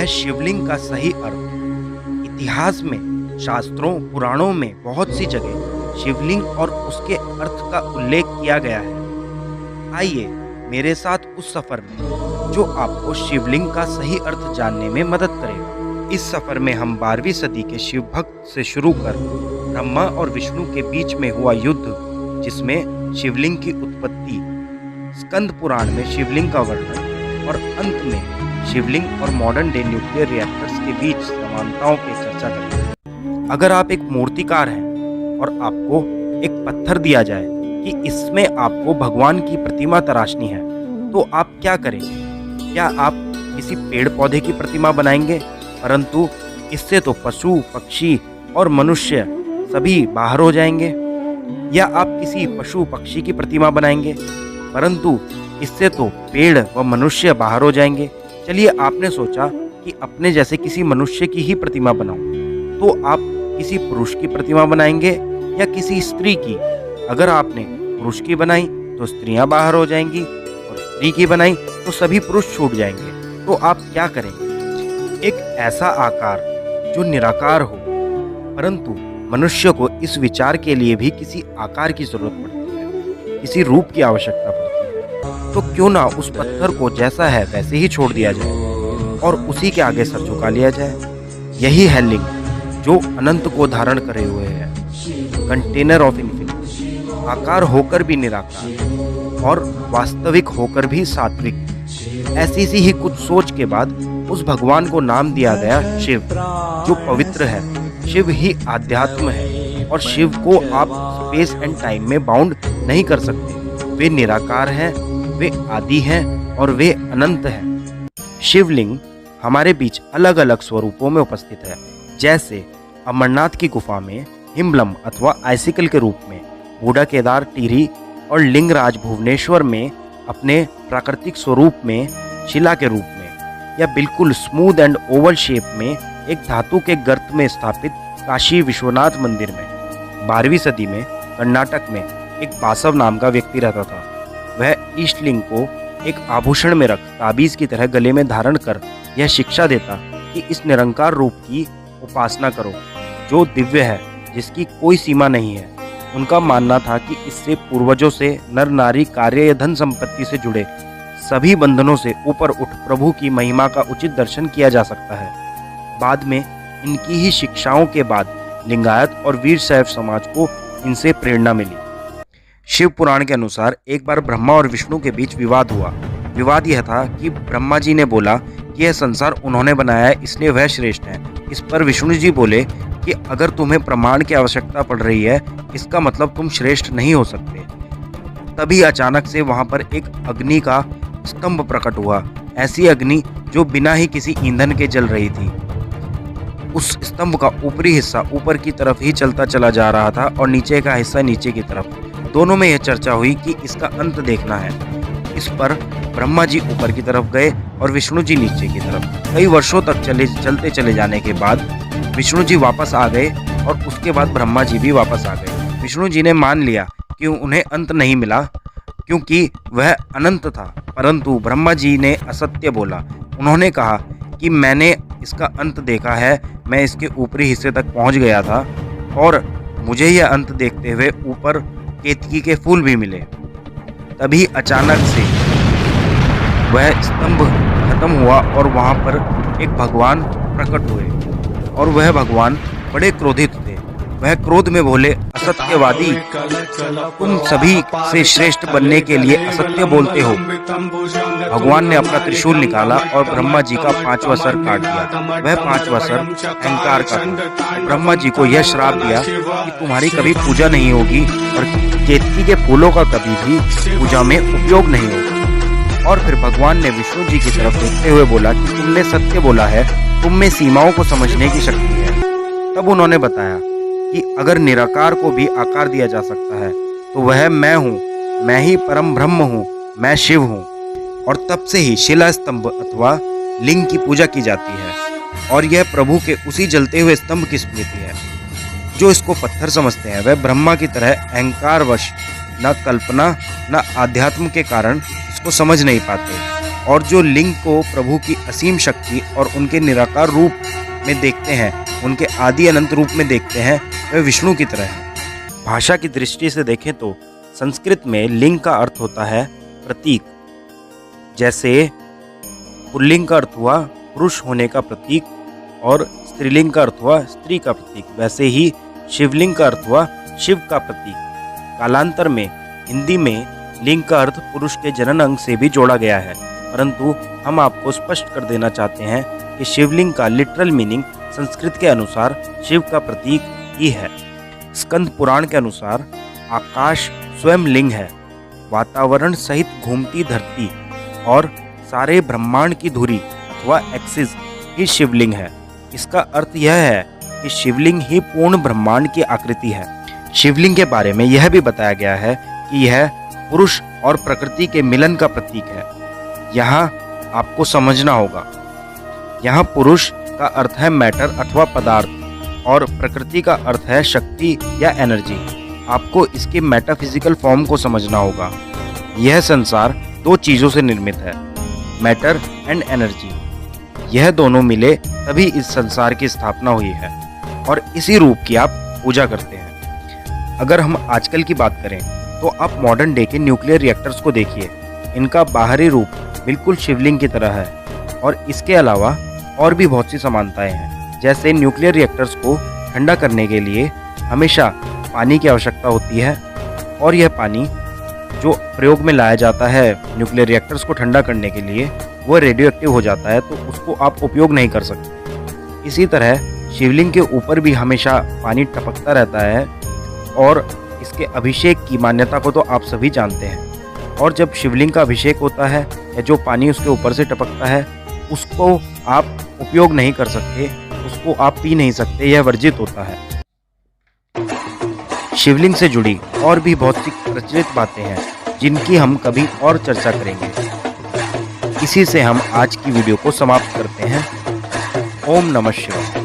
है शिवलिंग का सही अर्थ। इतिहास में, शास्त्रों, पुराणों में बहुत सी जगह शिवलिंग और उसके अर्थ का उल्लेख किया गया है। आइए मेरे साथ उस सफर में जो आपको शिवलिंग का सही अर्थ जानने में मदद करेगा। इस सफर में हम 12वीं सदी के शिव भक्त से शुरू कर ब्रह्मा और विष्णु के बीच में हुआ युद्ध, जिसमें शिवलिंग की उत्पत्ति, स्कंद पुराण में शिवलिंग का वर्णन और अंत में शिवलिंग और मॉडर्न डे न्यूक्लियर रिएक्टर्स के बीच समानताओं की चर्चा करेंगे। अगर आप एक मूर्तिकार हैं और आपको एक पत्थर दिया जाए कि इसमें आपको भगवान की प्रतिमा तराशनी है, तो आप क्या करेंगे? क्या आप किसी पेड़ पौधे की प्रतिमा बनाएंगे? परंतु इससे तो पशु, पक्षी और मनुष्य सभी बाहर हो जाएंगे। या आप किसी पशु पक्षी की प्रतिमा बनाएंगे, परंतु इससे तो पेड़ व मनुष्य बाहर हो जाएंगे। चलिए, आपने सोचा कि अपने जैसे किसी मनुष्य की ही प्रतिमा बनाऊं, तो आप किसी पुरुष की प्रतिमा बनाएंगे या किसी स्त्री की? अगर आपने पुरुष की बनाई तो स्त्रियां बाहर हो जाएंगी, और स्त्री की बनाई तो सभी पुरुष छूट जाएंगे। तो आप क्या करेंगे? एक ऐसा आकार जो निराकार हो, परंतु मनुष्य को इस विचार के लिए भी किसी आकार की जरूरत पड़ती है, किसी रूप की आवश्यकता पड़ती है। तो क्यों ना उस पत्थर को जैसा है वैसे ही छोड़ दिया जाए और उसी के आगे सर झुका लिया जाए। यही है लिंग, जो अनंत को धारण करे हुए है, कंटेनर ऑफ इन्फिनिटी, आकार होकर भी निराकार और वास्तविक होकर भी सात्विक। ऐसी सी ही कुछ सोच के बाद उस भगवान को नाम दिया गया शिव, जो पवित्र है। शिव ही आध्यात्म है और शिव को आप स्पेस एंड टाइम में बाउंड नहीं कर सकते। वे निराकार हैं, वे आदि हैं और वे अनंत हैं। शिवलिंग हमारे बीच अलग अलग स्वरूपों में उपस्थित है, जैसे अमरनाथ की गुफा में हिमलम अथवा आइसिकल के रूप में, बूढ़ा केदार टिहरी और लिंगराज भुवनेश्वर में अपने प्राकृतिक स्वरूप में शिला के रूप में, या बिल्कुल स्मूथ एंड ओवल शेप में एक धातु के गर्त में स्थापित काशी विश्वनाथ मंदिर में। 12वीं सदी में कर्नाटक में एक बासव नाम का व्यक्ति रहता था। वह ईष्टलिंग को एक आभूषण में रख ताबीज की तरह गले में धारण कर यह शिक्षा देता कि इस निरंकार रूप की उपासना करो, जो दिव्य है, जिसकी कोई सीमा नहीं है। उनका मानना था कि इससे पूर्वजों से नर नारी, कार्य या धन संपत्ति से जुड़े सभी बंधनों से ऊपर उठ प्रभु की महिमा का उचित दर्शन किया जा सकता है। बाद में इनकी ही शिक्षाओं के बाद लिंगायत और वीर शैव समाज को इनसे प्रेरणा मिली। शिव पुराण के अनुसार एक बार ब्रह्मा और विष्णु के बीच विवाद हुआ। विवाद यह था कि ब्रह्मा जी ने बोला कि यह संसार उन्होंने बनाया है, इसलिए वह श्रेष्ठ है। इस पर विष्णु जी बोले कि अगर तुम्हें प्रमाण की आवश्यकता पड़ रही है, इसका मतलब तुम श्रेष्ठ नहीं हो सकते। तभी अचानक से वहां पर एक अग्नि का स्तंभ प्रकट हुआ, ऐसी अग्नि जो बिना ही किसी ईंधन के जल रही थी। उस स्तंभ का ऊपरी हिस्सा ऊपर की तरफ ही चलता चला जा रहा था और नीचे का हिस्सा नीचे की तरफ। दोनों में यह चर्चा हुई कि इसका अंत देखना है। इस पर ब्रह्मा जी ऊपर की तरफ गए और विष्णु जी नीचे की तरफ। कई वर्षों तक चलते चले जाने के बाद विष्णु जी वापस आ गए और उसके बाद ब्रह्मा जी भी वापस आ गए। विष्णु जी ने मान लिया कि उन्हें अंत नहीं मिला, क्योंकि वह अनंत था, परंतु ब्रह्मा जी ने असत्य बोला। उन्होंने कहा कि मैंने इसका अंत देखा है, मैं इसके ऊपरी हिस्से तक पहुंच गया था और मुझे यह अंत देखते हुए ऊपर केतकी के फूल भी मिले। तभी अचानक से वह स्तंभ खत्म हुआ और वहां पर एक भगवान प्रकट हुए, और वह भगवान बड़े क्रोधित थे। वह क्रोध में बोले, असत्यवादी, तुम सभी से श्रेष्ठ बनने के लिए असत्य बोलते हो। भगवान ने अपना त्रिशूल निकाला और ब्रह्मा जी का 5वां सर काट दिया। वह 5वां सर अहंकार का था। ब्रह्मा जी को यह श्राप दिया कि तुम्हारी कभी पूजा नहीं होगी और केतकी के फूलों का कभी भी पूजा में उपयोग नहीं होगा। और फिर भगवान ने विष्णु जी की तरफ देखते हुए बोला कि तुमने सत्य बोला है, तुम में सीमाओं को समझने की शक्ति है। तब उन्होंने बताया कि अगर निराकार को भी आकार दिया जा सकता है, तो वह मैं हूँ, मैं ही परम ब्रह्म हूँ, मैं शिव हूँ। और तब से ही शिला स्तंभ अथवा लिंग की पूजा की जाती है, और यह प्रभु के उसी जलते हुए स्तंभ की स्मृति है। जो इसको पत्थर समझते हैं, वह ब्रह्मा की तरह अहंकारवश न कल्पना न आध्यात्म के कारण इसको समझ नहीं पाते। और जो लिंग को प्रभु की असीम शक्ति और उनके निराकार रूप में देखते हैं, उनके आदि अनंत रूप में देखते हैं, वह विष्णु की तरह है। भाषा की दृष्टि से देखें तो संस्कृत में लिंग का अर्थ होता है प्रतीक। जैसे पुल्लिंग का अर्थ हुआ पुरुष होने का प्रतीक और स्त्रीलिंग का अर्थ हुआ स्त्री का प्रतीक, वैसे ही शिवलिंग का अर्थ हुआ शिव का प्रतीक। कालांतर में हिंदी में लिंग का अर्थ पुरुष के जनन अंग से भी जोड़ा गया है, परंतु हम आपको स्पष्ट कर देना चाहते हैं कि शिवलिंग का लिटरल मीनिंग संस्कृत के अनुसार शिव का प्रतीक ही है। स्कंद पुराण के अनुसार आकाश स्वयं लिंग है, वातावरण सहित घूमती धरती और सारे ब्रह्मांड की धुरी अथवा एक्सिस ही शिवलिंग है। इसका अर्थ यह है कि शिवलिंग ही पूर्ण ब्रह्मांड की आकृति है। शिवलिंग के बारे में यह भी बताया गया है कि यह पुरुष और प्रकृति के मिलन का प्रतीक है। यहाँ आपको समझना होगा, यहाँ पुरुष का अर्थ है मैटर अथवा पदार्थ और प्रकृति का अर्थ है शक्ति या एनर्जी। आपको इसके मेटाफिजिकल फॉर्म को समझना होगा। यह संसार दो चीज़ों से निर्मित है, मैटर एंड एनर्जी। यह दोनों मिले तभी इस संसार की स्थापना हुई है और इसी रूप की आप पूजा करते हैं। अगर हम आजकल की बात करें तो आप मॉडर्न डे के न्यूक्लियर रिएक्टर्स को देखिए। इनका बाहरी रूप बिल्कुल शिवलिंग की तरह है और इसके अलावा और भी बहुत सी समानताएं हैं। जैसे न्यूक्लियर रिएक्टर्स को ठंडा करने के लिए हमेशा पानी की आवश्यकता होती है और यह पानी जो प्रयोग में लाया जाता है न्यूक्लियर रिएक्टर्स को ठंडा करने के लिए, वह रेडियो एक्टिव हो जाता है, तो उसको आप उपयोग नहीं कर सकते। इसी तरह शिवलिंग के ऊपर भी हमेशा पानी टपकता रहता है और इसके अभिषेक की मान्यता को तो आप सभी जानते हैं। और जब शिवलिंग का अभिषेक होता है या जो पानी उसके ऊपर से टपकता है, उसको आप उपयोग नहीं कर सकते, उसको आप पी नहीं सकते, यह वर्जित होता है। शिवलिंग से जुड़ी और भी बहुत सी प्रचलित बातें हैं जिनकी हम कभी और चर्चा करेंगे। इसी से हम आज की वीडियो को समाप्त करते हैं। ओम नमः शिवाय।